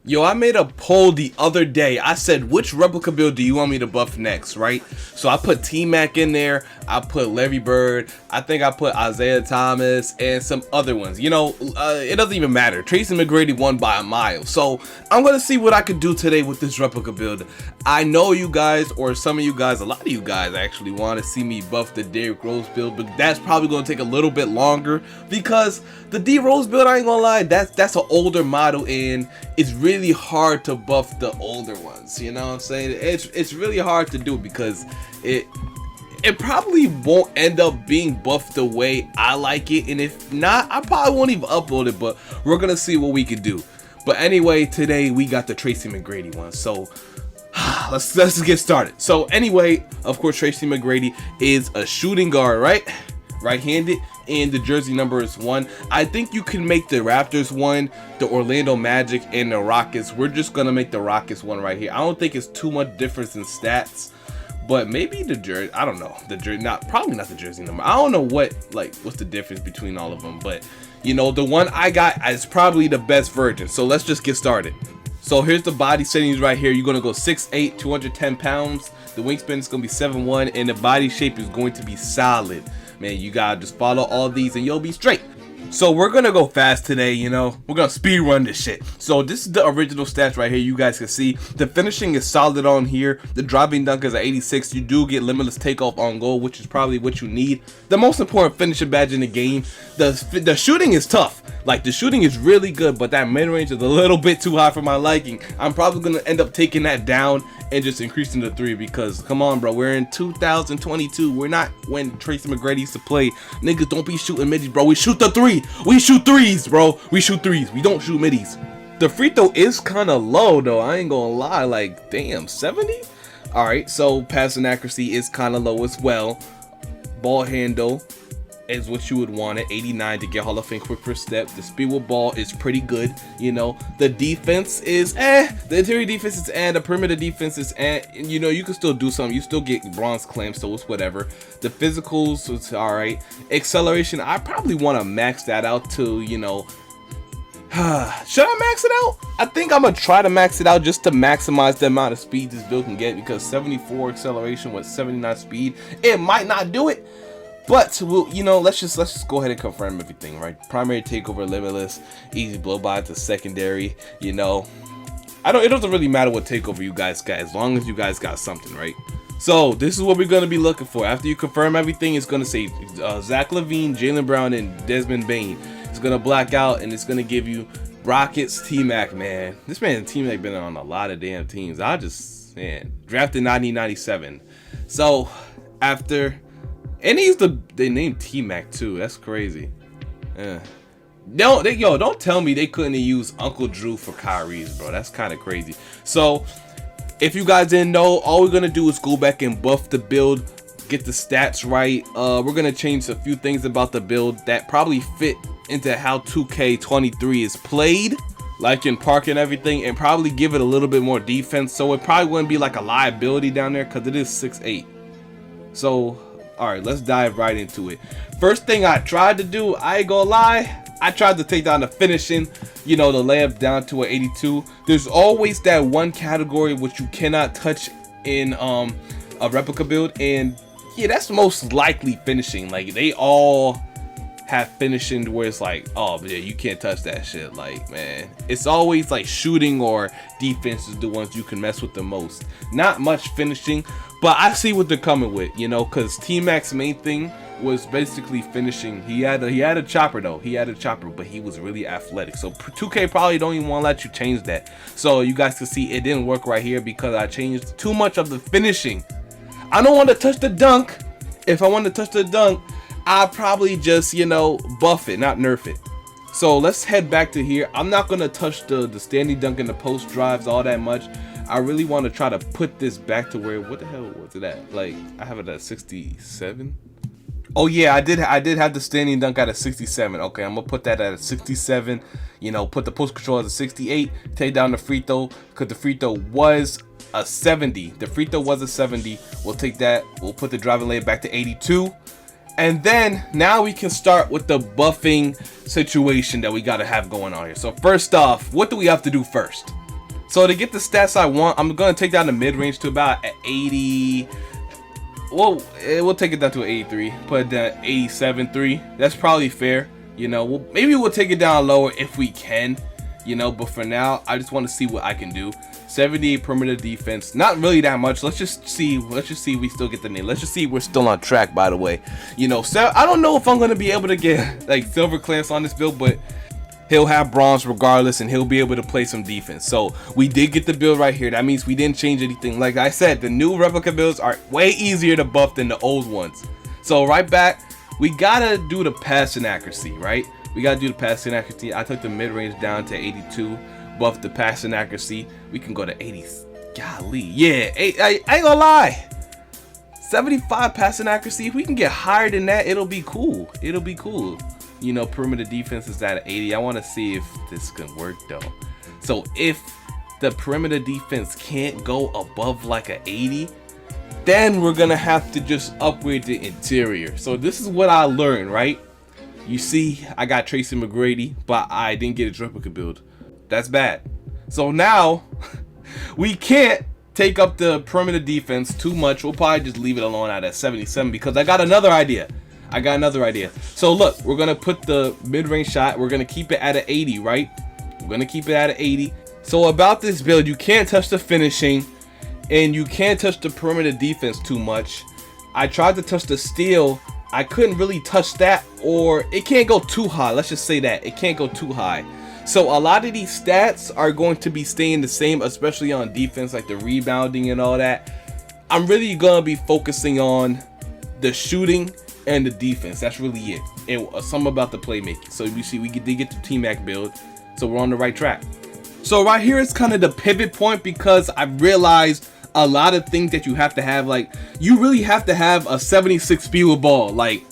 Yo, I made a poll the other day. I said, which replica build do you want me to buff next, right? So I put TMAC in there. I put REBIRTH. I think I put Isaiah Thomas and some other ones. You know, it doesn't even matter. TRACY McGrady won by a mile. So I'm going to see what I could do today with this replica build. I know you guys, or some of you guys, a lot of you guys actually want to see me buff the Derrick Rose build, but that's probably going to take a little bit longer because the D Rose build, I ain't gonna lie, that's an older model and it's really hard to buff the older ones. You know what I'm saying? It's really hard to do because it probably won't end up being buffed the way I like it, and if not, I probably won't even upload it, but we're gonna see what we can do. But anyway, today we got the TRACY McGrady one, so let's get started. So anyway, of course, TRACY McGrady is a shooting guard, right-handed, and the jersey number is 1. I think you can make the Raptors one, the Orlando Magic, and the Rockets. We're just gonna make the Rockets one right here. I don't think it's too much difference in stats, but maybe the jersey, I don't know, the jersey, probably not the jersey number. I don't know what's the difference between all of them, but you know, the one I got is probably the best version. So let's just get started. So here's the body settings right here. You're gonna go 6'8", 210 pounds. The wingspan is gonna be 7'1", and the body shape is going to be solid. Man, you gotta just follow all these and you'll be straight. So we're gonna go fast today, you know, we're gonna speed run this shit. So this is the original stats right here. You guys can see the finishing is solid on here. The driving dunk is at 86. You do get limitless takeoff on goal, which is probably what you need. The most important finishing badge in the game. The shooting is tough. Like, the shooting is really good, but that mid-range is a little bit too high for my liking. I'm probably gonna end up taking that down and just increasing the 3 because, come on, bro, we're in 2022. We're not when TRACY McGrady used to play. Niggas don't be shooting middies, bro. We shoot the 3. We shoot 3s, bro. We shoot 3s. We don't shoot middies. The free throw is kind of low, though. I ain't gonna lie. Like, damn, 70? All right, so passing accuracy is kind of low as well. Ball handle is what you would want at 89 to get Hall of Fame quick first step. The speed with ball is pretty good, you know. The defense is the interior defense is the perimeter defense is you know, you can still do something. You still get bronze clamps, so it's whatever. The physicals, it's all right. Acceleration, I probably want to max that out to, you know, should I max it out? I think I'm gonna try to max it out just to maximize the amount of speed this build can get, because 74 acceleration with 79 speed, it might not do it. But we'll, you know, let's just go ahead and confirm everything, right? Primary takeover limitless, easy blow by to secondary. You know, it doesn't really matter what takeover you guys got as long as you guys got something, right? So this is what we're gonna be looking for. After you confirm everything, it's gonna say Zach LaVine, Jaylen Brown, and Desmond Bane. It's gonna black out and it's gonna give you Rockets, TMAC. Man, this man TMAC been on a lot of damn teams. Man, drafted 1997. So after. And they named TMAC too. That's crazy. Don't tell me they couldn't use Uncle Drew for Kyrie's, bro. That's kind of crazy. So if you guys didn't know, all we're gonna do is go back and buff the build, get the stats right. We're gonna change a few things about the build that probably fit into how 2K23 is played, like in park and everything, and probably give it a little bit more defense, so it probably wouldn't be like a liability down there because it is 6'8". So all right, let's dive right into it. First thing I tried to do, I ain't gonna lie, I tried to take down the finishing, you know, the layup down to an 82. There's always that one category which you cannot touch in a replica build, and yeah, that's most likely finishing. Like, they all have finishing where it's like, oh yeah, you can't touch that shit. Like, man, it's always like shooting or defense is the ones you can mess with the most. Not much finishing, but I see what they're coming with, you know, because T-Mac's main thing was basically finishing. He had a chopper though. He had a chopper, but he was really athletic. So 2K probably don't even want to let you change that. So you guys can see it didn't work right here because I changed too much of the finishing. I don't want to touch the dunk. If I want to touch the dunk, I'll probably just, you know, buff it, not nerf it. So let's head back to here. I'm not going to touch the standing dunk and the post drives all that much. I really want to try to put this back to where, what the hell was it at? Like, I have it at 67. Oh yeah, I did have the standing dunk at a 67. Okay, I'm gonna put that at a 67. You know, put the post control as a 68. Take down the free throw because the free throw was a 70. The free throw was a 70. We'll take that. We'll put the driving lane back to 82. And then now we can start with the buffing situation that we gotta have going on here. So first off, what do we have to do first? So to get the stats I want, I'm gonna take down the mid-range to about 80. Well, we'll take it down to an 83. Put it down 87.3. That's probably fair. You know, maybe we'll take it down lower if we can. You know, but for now, I just want to see what I can do. 78 perimeter defense, not really that much. Let's just see if we still get the name. Let's just see if we're still on track, by the way. You know, so I don't know if I'm gonna be able to get like silver clamps on this build, but he'll have bronze regardless, and he'll be able to play some defense. So we did get the build right here. That means we didn't change anything. Like I said, the new replica builds are way easier to buff than the old ones. So right back, we gotta do the passing accuracy, right? We gotta do the passing accuracy. I took the mid-range down to 82, buff the passing accuracy. We can go to 80. Golly, yeah, I ain't gonna lie. 75 passing accuracy. If we can get higher than that, it'll be cool. It'll be cool. You know, perimeter defense is at 80. I want to see if this can work though. So if the perimeter defense can't go above like an 80, then we're gonna have to just upgrade the interior. So this is what I learned, right? You see, I got TRACY McGrady, but I didn't get a replica build. That's bad. So now we can't take up the perimeter defense too much. We'll probably just leave it alone at 77 because I got another idea. So look, we're gonna put the mid-range shot. We're gonna keep it at an 80, right? We're gonna keep it at an 80. So about this build, you can't touch the finishing, and you can't touch the perimeter defense too much. I tried to touch the steal. I couldn't really touch that, or it can't go too high. Let's just say that it can't go too high. So a lot of these stats are going to be staying the same, especially on defense, like the rebounding and all that. I'm really gonna be focusing on the shooting and the defense. That's really it, and some about the playmaking. So you see, we did get the TMAC build, so we're on the right track. So right here is kind of the pivot point, because I realized a lot of things that you have to have. Like, you really have to have a 76 speed with ball. Like,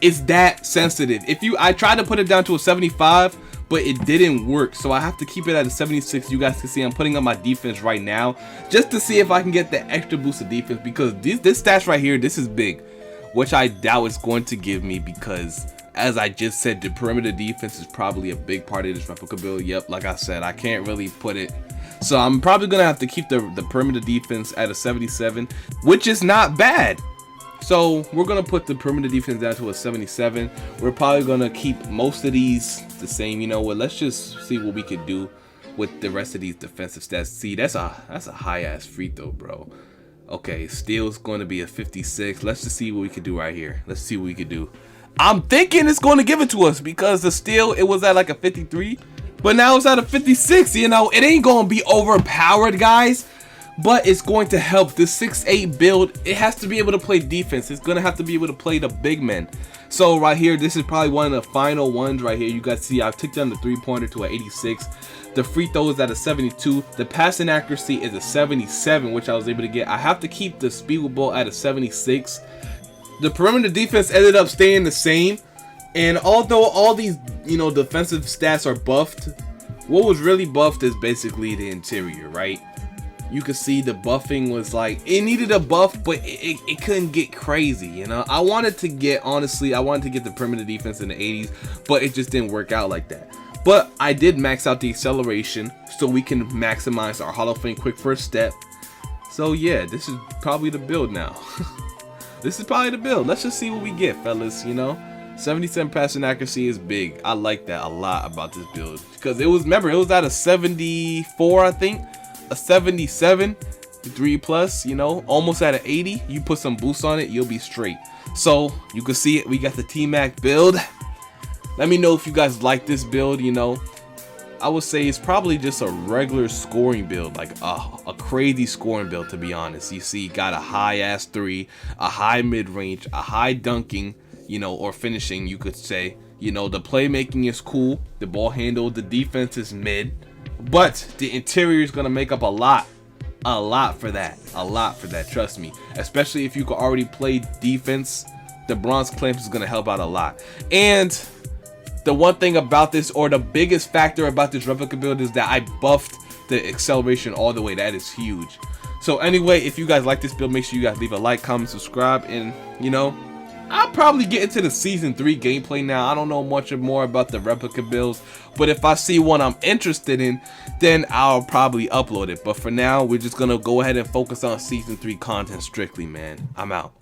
it's that sensitive. I tried to put it down to a 75, but it didn't work, so I have to keep it at a 76. You guys can see I'm putting up my defense right now just to see if I can get the extra boost of defense, because this stats right here, this is big, which I doubt it's going to give me, because as I just said, the perimeter defense is probably a big part of this replica build. Yep, like I said, I can't really put it, so I'm probably gonna have to keep the perimeter defense at a 77, which is not bad. So we're gonna put the perimeter defense down to a 77. We're probably gonna keep most of these the same. You know what? Let's just see what we could do with the rest of these defensive stats. See, that's a high ass free throw, bro. Okay, steal's going to be a 56. Let's just see what we could do right here. Let's see what we could do. I'm thinking it's going to give it to us, because the steal, it was at like a 53, but now it's at a 56. You know, it ain't going to be overpowered, guys, but it's going to help. This 6'8" build, it has to be able to play defense. It's going to have to be able to play the big men. So right here, this is probably one of the final ones right here. You guys see I've took down the three-pointer to an 86. The free throw is at a 72. The passing accuracy is a 77, which I was able to get. I have to keep the speed with ball at a 76. The perimeter defense ended up staying the same. And although all these, you know, defensive stats are buffed, what was really buffed is basically the interior, right? You could see the buffing was like, it needed a buff, but it couldn't get crazy, you know? Honestly, I wanted to get the perimeter defense in the 80s, but it just didn't work out like that. But I did max out the acceleration, so we can maximize our Hall of Fame quick first step. So yeah, this is probably the build now. This is probably the build. Let's just see what we get, fellas, you know? 77 passing accuracy is big. I like that a lot about this build, because it was, remember, it was at a 74, I think. A 77, 3+, you know, almost at an 80. You put some boost on it, you'll be straight. So you can see it, we got the TMAC build. Let me know if you guys like this build. You know, I would say it's probably just a regular scoring build, like a crazy scoring build, to be honest. You see, got a high ass 3, a high mid-range, a high dunking, you know, or finishing, you could say. You know, the playmaking is cool, the ball handle, the defense is mid, but the interior is gonna make up a lot for that, trust me. Especially if you could already play defense, the bronze clamp is gonna help out a lot. And the one thing about this, or the biggest factor about this replica build, is that I buffed the acceleration all the way. That is huge. So anyway, if you guys like this build, make sure you guys leave a like, comment, subscribe, and you know, I'll probably get into the season 3 gameplay now. I don't know much more about the replica builds, but if I see one I'm interested in, then I'll probably upload it. But for now, we're just gonna go ahead and focus on season 3 content strictly, man. I'm out.